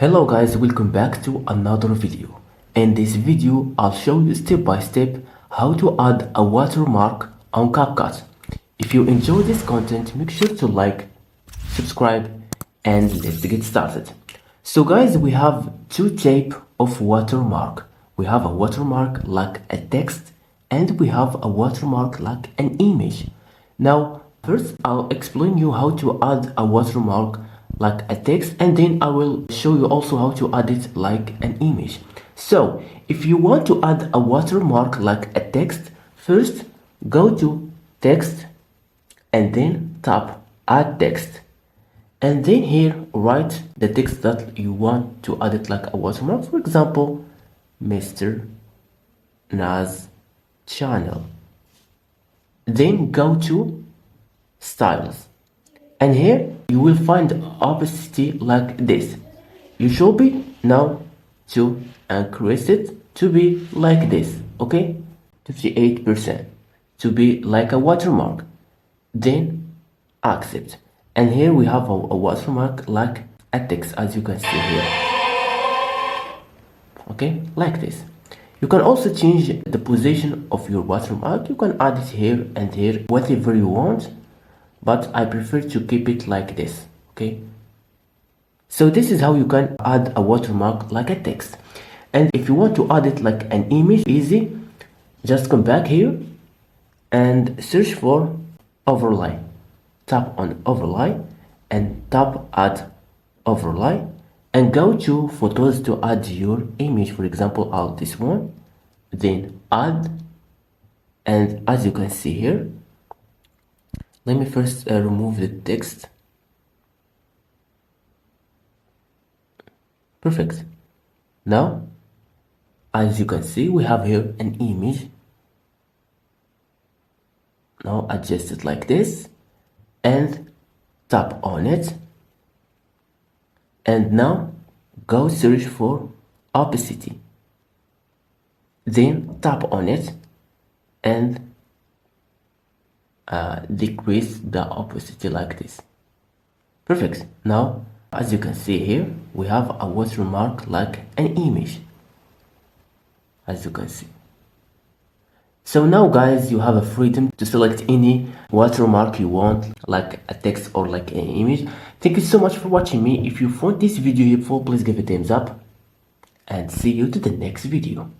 Hello guys, welcome back to another video. In this video, I'll show you step by step how to add a watermark on CapCut. If you enjoy this content, make sure to like, subscribe, and let's get started. So guys, we have two types of watermark. We have a watermark like a text and we have a watermark like an image. Now, first I'll explain you how to add a watermark like a text, and then I will show you also how to add it like an image. So if you want to add a watermark like a text, first go to text and then tap add text, and then here write the text that you want to add it like a watermark. For example, Mr. Naz channel. Then go to styles, and here you will find opacity like this. You should be now to increase it to be like this, okay, 58%, to be like a watermark. Then accept, and here we have a watermark like a text, as you can see here, okay, like this. You can also change the position of your watermark. You can add it here and here, whatever you want, but I prefer to keep it like this, okay? So this is how you can add a watermark like a text. And if you want to add it like an image, easy, just come back here and search for overlay. Tap on overlay and tap add overlay, and go to photos to add your image. For example, add this one, then add, and as you can see here, let me first remove the text. Perfect. Now, as you can see, we have here an image. Now adjust it like this and tap on it. And now go search for opacity. Then tap on it and decrease the opacity like this. Perfect. Now, as you can see here, we have a watermark like an image, as you can see. So now guys, you have a freedom to select any watermark you want, like a text or like an image. Thank you so much for watching me. If you found this video helpful, please give it a thumbs up and see you to the next video.